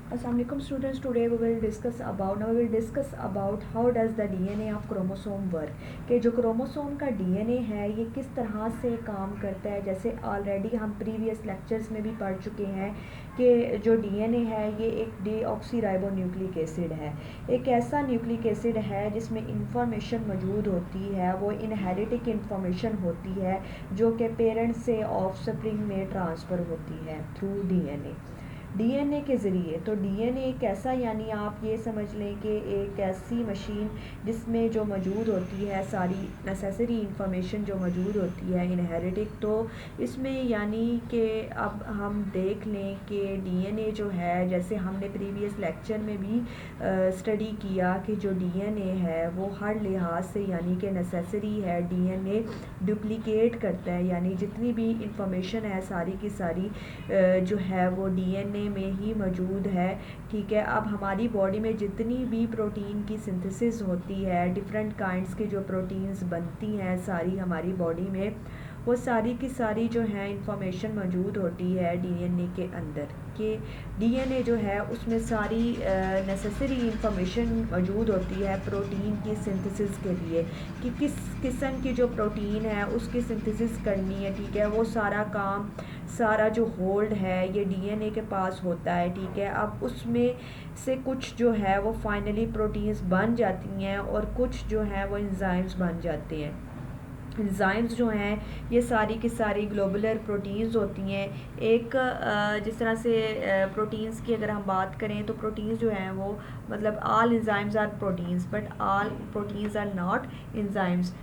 Assalamualaikum students. Today we will discuss about how does the DNA of chromosome work. कि जो chromosome का DNA है ये किस तरह से काम करता है। जैसे ऑलरेडी हम प्रीवियस लेक्चर्स में भी पढ़ चुके हैं कि जो DNA है ये एक डीऑक्सीराइबोन्यूक्लिक एसिड है। एक ऐसा न्यूक्लिक एसिड है जिसमें इंफॉर्मेशन मौजूद होती है, वो इनहेरिटिक इंफॉर्मेशन होती है जो कि पेरेंट्स से ऑफस्प्रिंग में ट्रांसफ़र होती है थ्रू डीएनए के ज़रिए। तो डीएनए एक ऐसा, यानी आप ये समझ लें कि एक ऐसी मशीन जिसमें जो मौजूद होती है सारी नेसेसरी इंफॉर्मेशन जो मौजूद होती है इनहेरिटिक। तो इसमें यानी कि अब हम देख लें कि डीएनए जो है, जैसे हमने प्रीवियस लेक्चर में भी स्टडी किया कि जो डीएनए है वो हर लिहाज से यानी कि नेसेसरी है। डीएनए डुप्लिकेट करता है, यानी जितनी भी इंफॉर्मेशन है सारी की सारी जो है वो डीएनए में ही मौजूद है। ठीक है, अब हमारी बॉडी में जितनी भी प्रोटीन की सिंथेसिस होती है, डिफरेंट काइंड्स की जो प्रोटीन्स बनती हैं सारी हमारी बॉडी में, वो सारी की सारी जो है इंफॉर्मेशन मौजूद होती है डीएनए के अंदर। कि डीएनए जो है उसमें सारी नेसेसरी इंफॉर्मेशन मौजूद होती है प्रोटीन की सिंथेसिस के लिए, कि किस किस्म की जो प्रोटीन है उसकी सिंथेसिस करनी है। ठीक है, वो सारा काम, सारा जो होल्ड है ये डीएनए के पास होता है। ठीक है, अब उसमें से कुछ जो है वो फाइनली प्रोटीन्स बन जाती हैं और कुछ जो है वो एंजाइम्स बन जाते हैं। एंजाइम्स जो हैं ये सारी की सारी ग्लोबुलर प्रोटीन्स होती हैं। एक जिस तरह से प्रोटीन्स की अगर हम बात करें तो प्रोटीन्स जो हैं वो, मतलब all enzymes are proteins but all proteins are not enzymes.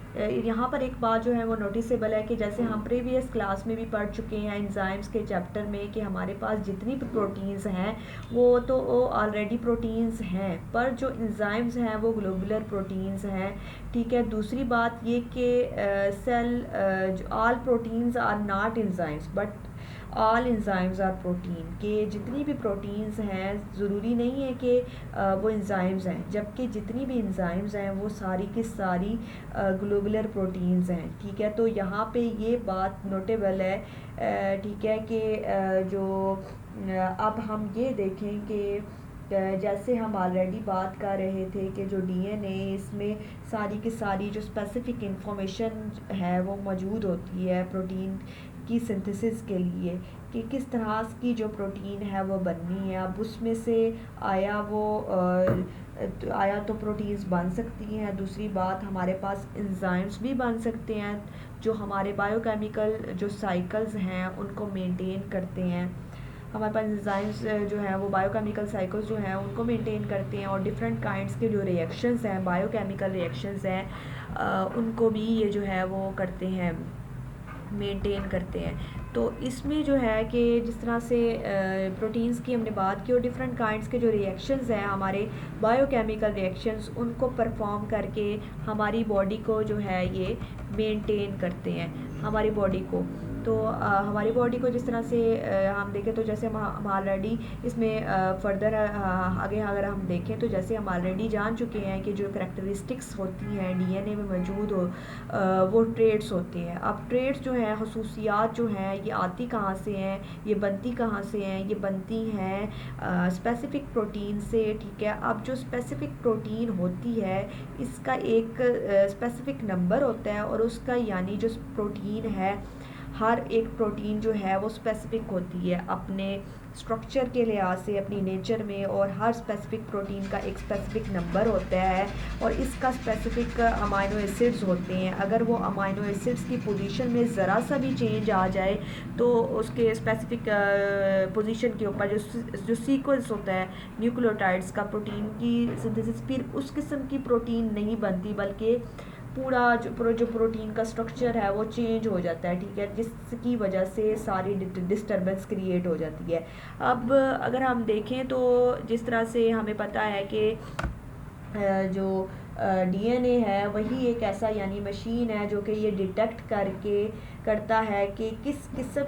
यहाँ पर एक बात जो है वो नोटिसेबल है कि जैसे हम प्रीवियस क्लास में भी पढ़ चुके हैं एंजाइम्स के चैप्टर में कि हमारे पास जितनी भी प्रोटीन्स हैं वो तो ऑलरेडी प्रोटीन्स हैं, पर जो एंजाइम्स हैं वो ग्लोबुलर प्रोटीन्स हैं। ठीक है, दूसरी बात ये कि all proteins are not enzymes but all enzymes are protein. के जितनी भी प्रोटीन्स हैं ज़रूरी नहीं है कि वो एंजाइम्स हैं, जबकि जितनी भी एंजाइम्स हैं वो सारी की सारी ग्लोबुलर प्रोटीन्स हैं। ठीक है, तो यहाँ पे ये बात नोटेबल है। ठीक है कि जो अब हम ये देखें कि जैसे हम ऑलरेडी बात कर रहे थे कि जो डीएनए, इसमें सारी की सारी जो स्पेसिफिक इंफॉर्मेशन है वो मौजूद होती है प्रोटीन की सिंथेसिस के लिए, कि किस तरह की जो प्रोटीन है वो बननी है। अब उसमें से आया तो प्रोटीन्स बन सकती हैं, दूसरी बात हमारे पास एंजाइम्स भी बन सकते हैं जो हमारे बायोकेमिकल जो साइकिल्स हैं उनको मेंटेन करते हैं। हमारे पास एंजाइम्स जो है वो बायोकेमिकल साइकिल्स जो हैं उनको मेंटेन करते हैं, और डिफरेंट काइंड्स के जो रिएक्शंस हैं, बायोकेमिकल रिएक्शंस हैं, उनको भी ये जो है वो करते हैं, मेंटेन करते हैं। तो इसमें जो है कि जिस तरह से प्रोटीन्स की हमने बात की और डिफरेंट काइंड्स के जो रिएक्शंस हैं हमारे बायोकेमिकल रिएक्शंस, उनको परफॉर्म करके हमारी बॉडी को जो है ये मेंटेन करते हैं हमारी बॉडी को। तो हमारी बॉडी को जिस तरह से हम देखें तो जैसे हम ऑलरेडी इसमें फर्दर आगे अगर हम देखें तो जैसे हम ऑलरेडी जान चुके हैं कि जो करैक्टरिस्टिक्स होती हैं डीएनए में मौजूद वो ट्रेड्स होते हैं। अब ट्रेड्स जो हैं, खसूसियात जो हैं, ये आती कहाँ से हैं, ये बनती कहाँ से हैं, ये बनती हैं स्पेसिफ़िक प्रोटीन से। ठीक है, अब जो स्पेसिफ़िक प्रोटीन होती है इसका एक स्पेसिफ़िक नंबर होता है, और उसका यानी जो प्रोटीन है, हर एक प्रोटीन जो है वो स्पेसिफ़िक होती है अपने स्ट्रक्चर के लिहाज से, अपनी नेचर में, और हर स्पेसिफ़िक प्रोटीन का एक स्पेसिफ़िक नंबर होता है और इसका स्पेसिफ़िक अमाइनो एसिड्स होते हैं। अगर वो अमाइनो एसिड्स की पोजीशन में ज़रा सा भी चेंज आ जाए तो उसके स्पेसिफ़िक पोजीशन के ऊपर जो सीक्वेंस होता है न्यूक्लियोटाइड्स का प्रोटीन की सिंथेसिस, फिर उस किस्म की प्रोटीन नहीं बनती, बल्कि पूरा जो प्रोटीन का स्ट्रक्चर है वो चेंज हो जाता है। ठीक है, जिसकी वजह से सारी डिस्टर्बेंस क्रिएट हो जाती है। अब अगर हम देखें तो जिस तरह से हमें पता है कि जो डीएनए है वही एक ऐसा यानी मशीन है जो कि ये डिटेक्ट करके करता है कि किस किस्म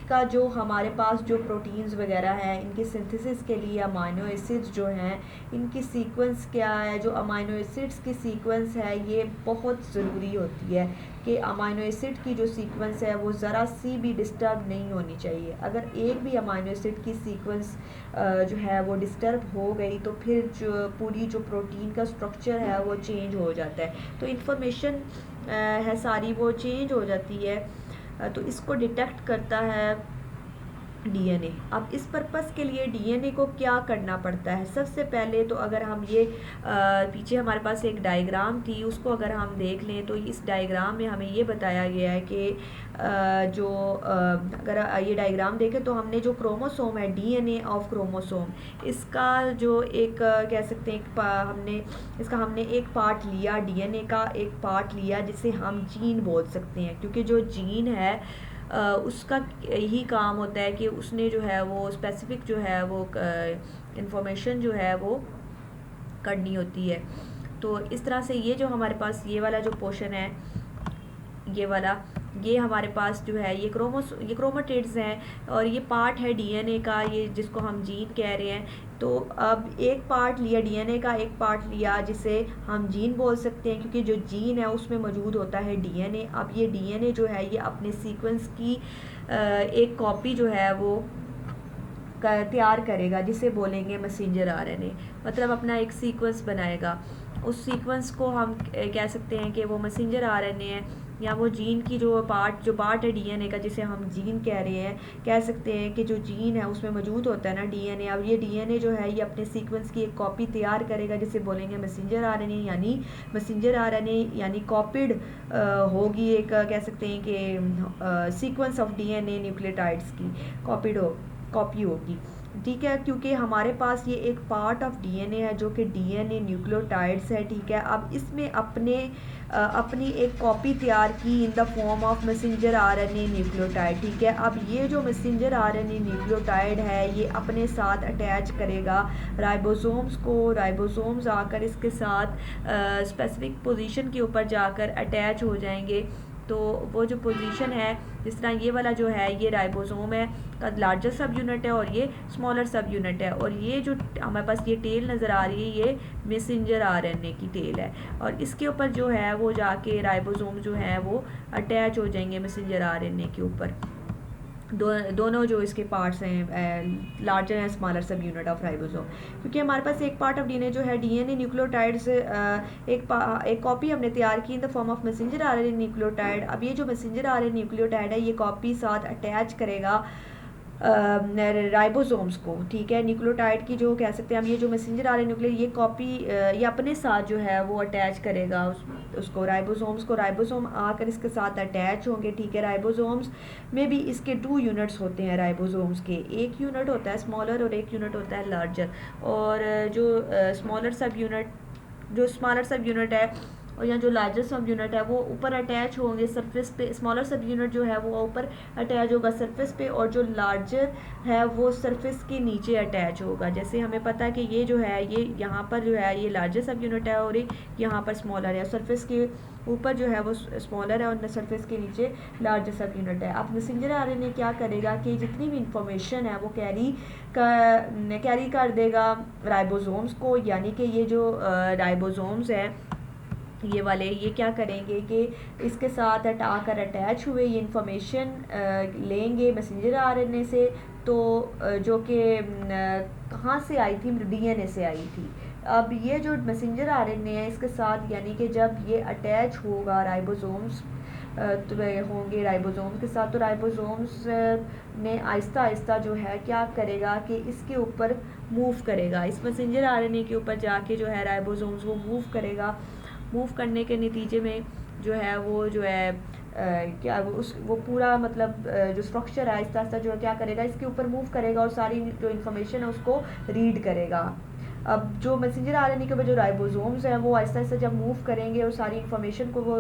का जो हमारे पास जो प्रोटीन्स वगैरह हैं इनकी सिंथेसिस के लिए अमाइनो एसिड्स जो हैं इनकी सीक्वेंस क्या है, जो अमाइनो एसिड्स की सीक्वेंस है ये बहुत ज़रूरी होती है कि अमाइनो एसिड की जो सीक्वेंस है वो ज़रा सी भी डिस्टर्ब नहीं होनी चाहिए। अगर एक भी अमाइनो एसिड की सीक्वेंस जो है वो डिस्टर्ब हो गई तो फिर जो पूरी जो प्रोटीन का स्ट्रक्चर है वो चेंज हो जाता है, तो इन्फॉर्मेशन है सारी वो चेंज हो जाती है। तो इसको डिटेक्ट करता है डीएनए। अब इस पर्पस के लिए डीएनए को क्या करना पड़ता है, सबसे पहले तो अगर हम ये पीछे हमारे पास एक डायग्राम थी उसको अगर हम देख लें तो इस डायग्राम में हमें ये बताया गया है कि अगर ये डायग्राम देखें तो हमने जो क्रोमोसोम है डीएनए ऑफ क्रोमोसोम इसका जो एक कह सकते हैं हमने एक पार्ट लिया, डीएनए का एक पार्ट लिया जिसे हम जीन बोल सकते हैं, क्योंकि जो जीन है उसका यही काम होता है कि उसने जो है वो स्पेसिफिक जो है वो इंफॉर्मेशन जो है वो करनी होती है। तो इस तरह से ये जो हमारे पास ये वाला जो पोर्शन है ये हमारे पास जो है ये क्रोमेटिड्स हैं और ये पार्ट है डीएनए का, ये जिसको हम जीन कह रहे हैं। तो अब एक पार्ट लिया डीएनए का, एक पार्ट लिया जिसे हम जीन बोल सकते हैं, क्योंकि जो जीन है उसमें मौजूद होता है डीएनए। अब ये डीएनए जो है ये अपने सीक्वेंस की एक कॉपी जो है वो तैयार करेगा जिसे बोलेंगे मैसेंजर आरएनए, मतलब अपना एक सीक्वेंस बनाएगा। उस सीक्वेंस को हम कह सकते हैं कि वो मैसेंजर आरएनए है, या वो जीन की जो पार्ट है डीएनए का जिसे हम जीन कह रहे हैं, कह सकते हैं कि जो जीन है उसमें मौजूद होता है ना डीएनए। अब ये डीएनए जो है ये अपने सीक्वेंस की एक कॉपी तैयार करेगा जिसे बोलेंगे मैसेंजर आरएनए, यानी मैसेंजर आरएनए यानी कॉपीड होगी, एक कह सकते हैं कि सीक्वेंस ऑफ डीएनए न्यूक्लियोटाइड्स की कॉपी होगी, ठीक है, क्योंकि हमारे पास ये एक पार्ट ऑफ डीएनए है जो कि डीएनए न्यूक्लियोटाइड्स है, ठीक है। अब इसमें अपनी एक कॉपी तैयार की इन the form of messenger RNA nucleotide, ठीक है। अब ये जो मैसेंजर आरएनए न्यूक्लियोटाइड है ये अपने साथ अटैच करेगा राइबोसोम्स को, राइबोसोम्स आकर इसके साथ स्पेसिफिक पोजीशन के ऊपर जाकर अटैच हो जाएंगे। तो वो जो पोजीशन है, जिस तरह ये वाला जो है ये राइबोसोम है का लार्जर सब यूनिट है और ये स्मॉलर सब यूनिट है, और ये जो हमारे पास ये टेल नज़र आ रही है ये मैसेंजर आरएनए की टेल है, और इसके ऊपर जो है वो जाके राइबोसोम जो है वो अटैच हो जाएंगे मैसेंजर आरएनए के ऊपर। दोनों जो इसके पार्ट्स हैं लार्जर एंड स्मॉलर सब यूनिट ऑफ राइबोसोम, क्योंकि हमारे पास एक पार्ट ऑफ डीएनए जो है डीएनए न्यूक्लियोटाइड्स एक कॉपी हमने तैयार की इन the form of messenger RNA nucleotide. अब ये जो मैसेंजर आरएनए न्यूक्लियोटाइड है ये कॉपी साथ अटैच करेगा राइबोसोम्स को, ठीक है। न्यूक्लियोटाइड की जो कह सकते हैं हम ये जो मैसेंजर आरएनए न्यूक्लियर ये कॉपी ये अपने साथ जो है वो अटैच करेगा उसको राइबोसोम्स को, राइबोसोम आकर इसके साथ अटैच होंगे, ठीक है। राइबोसोम्स में भी इसके 2 यूनिट्स होते हैं राइबोसोम्स के, एक यूनिट होता है स्मॉलर और एक यूनिट होता है लार्जर, और जो स्मॉलर सब यूनिट है और यहाँ जो लार्जर सब यूनिट है वो ऊपर अटैच होंगे सरफेस पे। स्मॉलर सब यूनिट जो है वो ऊपर अटैच होगा सरफेस पे, और जो लार्जर है वो सरफेस के नीचे अटैच होगा। जैसे हमें पता है कि ये जो है ये यहाँ पर जो है ये लार्जर सब यूनिट है और यहाँ पर स्मॉलर है, सरफेस के ऊपर जो है वो स्मॉलर है और सरफेस के नीचे लार्जर सब यूनिट है। अब मैसेंजर आरएनए क्या करेगा कि जितनी भी इंफॉर्मेशन है वो कैरी कर देगा राइबोसोम्स को, यानी कि ये जो राइबोसोम्स है ये वाले ये क्या करेंगे कि इसके साथ आकर अटैच हुए ये इंफॉर्मेशन लेंगे मैसेंजर आरएनए से, तो जो कि कहाँ से आई थी, डीएनए से आई थी। अब ये जो मैसेंजर आरएनए है इसके साथ यानी कि जब ये अटैच होगा राइबोसोम्स तो होंगे राइबोसोम्स के साथ, तो राइबोसोम्स ने आहिस्ता आहिस्ता जो है क्या करेगा कि इसके ऊपर मूव करेगा, इस मैसेंजर आरएनए के ऊपर जाके जो है राइबोसोम्स वो मूव करेगा। मूव करने के नतीजे में जो है वो जो है वो पूरा मतलब जो स्ट्रक्चर है आहिस्ता आहिस्ता जो है क्या करेगा इसके ऊपर मूव करेगा और सारी जो इन्फॉर्मेशन है उसको रीड करेगा। अब जो मैसेंजर आरएनए के ऊपर जो राइबोसोम्स हैं वो आहिस्ता आहिस्ता जब मूव करेंगे और सारी इन्फॉर्मेशन को वो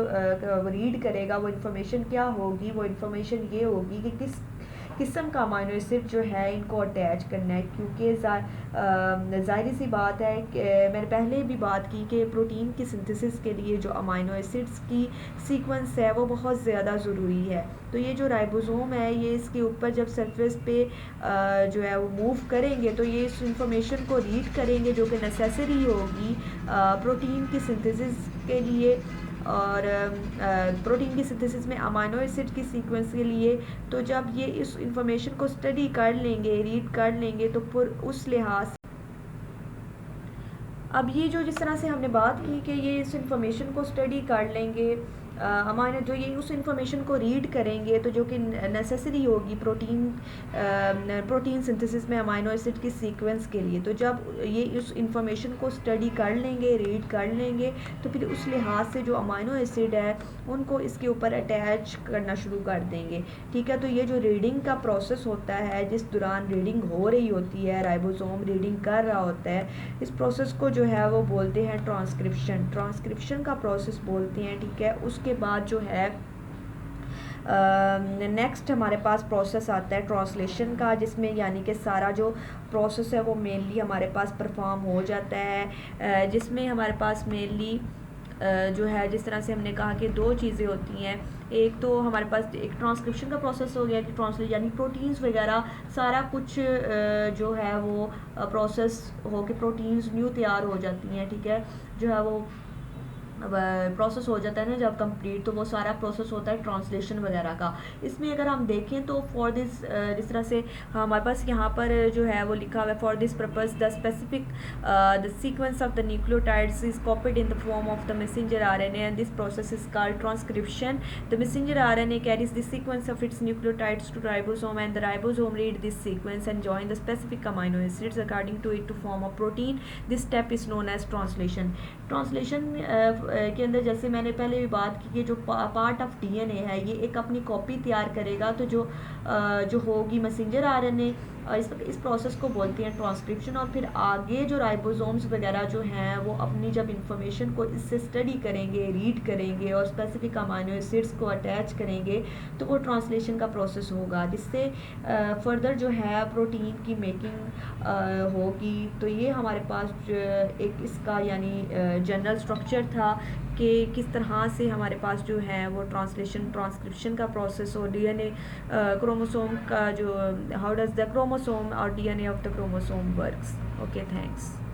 रीड करेगा, वो इन्फॉर्मेशन क्या होगी, वो इन्फॉर्मेशन ये होगी कि किस्म का अमाइनो एसिड जो है इनको अटैच करना है, क्योंकि ज़ाहिर सी बात है कि मैंने पहले भी बात की कि प्रोटीन की सिंथेसिस के लिए जो अमाइनो एसिड्स की सीक्वेंस है वो बहुत ज़्यादा ज़रूरी है। तो ये जो राइबोसोम है ये इसके ऊपर जब सरफेस पे जो है वो मूव करेंगे तो ये इस इंफॉर्मेशन को रीड करेंगे जो कि नेसेसरी होगी प्रोटीन की सिंथेसिस के लिए और प्रोटीन की सिंथेसिस में अमाइनो एसिड की सीक्वेंस के लिए। तो जब ये इस इंफॉर्मेशन को स्टडी कर लेंगे, रीड कर लेंगे, तो फिर उस लिहाज अब ये जो जिस तरह से हमने बात की कि ये इस इंफॉर्मेशन को स्टडी कर लेंगे, अमाइनो जो ये उस इंफॉर्मेशन को रीड करेंगे तो जो कि नेसेसरी होगी प्रोटीन सिंथेसिस में अमाइनो एसिड की सीक्वेंस के लिए। तो जब ये उस इंफॉर्मेशन को स्टडी कर लेंगे, रीड कर लेंगे, तो फिर उस लिहाज से जो अमाइनो एसिड है उनको इसके ऊपर अटैच करना शुरू कर देंगे। ठीक है, तो ये जो रीडिंग का प्रोसेस होता है, जिस दौरान रीडिंग हो रही होती है, राइबोसोम रीडिंग कर रहा होता है, इस प्रोसेस को जो है वो बोलते हैं ट्रांसक्रिप्शन का प्रोसेस बोलते हैं। ठीक है, उसके बाद जो है नेक्स्ट हमारे पास प्रोसेस आता है ट्रांसलेशन का, जिसमें यानी कि सारा जो प्रोसेस है वो मेनली हमारे पास परफॉर्म हो जाता है, जिसमें हमारे पास मेनली जो है जिस तरह से हमने कहा कि दो चीज़ें होती हैं। एक तो हमारे पास एक ट्रांसक्रिप्शन का प्रोसेस हो गया कि ट्रांसलेट यानी प्रोटीन्स वगैरह सारा कुछ जो है वो प्रोसेस हो के प्रोटीन्स न्यू तैयार हो जाती हैं। ठीक है, जो है वो प्रोसेस हो जाता है ना जब कंप्लीट, तो वो सारा प्रोसेस होता है ट्रांसलेशन वगैरह का। इसमें अगर हम देखें तो फॉर दिस जिस तरह से हमारे पास यहाँ पर जो है वो लिखा हुआ है for this purpose the specific the sequence of the nucleotides is copied in the form of the messenger RNA and this process is called transcription. The messenger RNA carries this sequence of its nucleotides to ribosome and the ribosome read this sequence and join the specific amino acids according to it to form a protein. This step is known as translation. Translation के अंदर जैसे मैंने पहले भी बात की कि जो पार्ट ऑफ डीएनए है ये एक अपनी कॉपी तैयार करेगा, तो जो होगी मैसेंजर आरएनए, इस प्रोसेस को बोलते हैं ट्रांसक्रिप्शन। और फिर आगे जो राइबोसोम्स वगैरह जो हैं वो अपनी जब इंफॉर्मेशन को इससे स्टडी करेंगे, रीड करेंगे और स्पेसिफिक अमाइनो एसिड्स को अटैच करेंगे, तो वो ट्रांसलेशन का प्रोसेस होगा, जिससे फर्दर जो है प्रोटीन की मेकिंग होगी। तो ये हमारे पास एक इसका यानी जनरल स्ट्रक्चर था कि किस तरह से हमारे पास जो है वो ट्रांसक्रिप्शन का प्रोसेस और डीएनए क्रोमोसोम का जो हाउ डज द क्रोमोसोम और DNA of the chromosome works. Okay, thanks.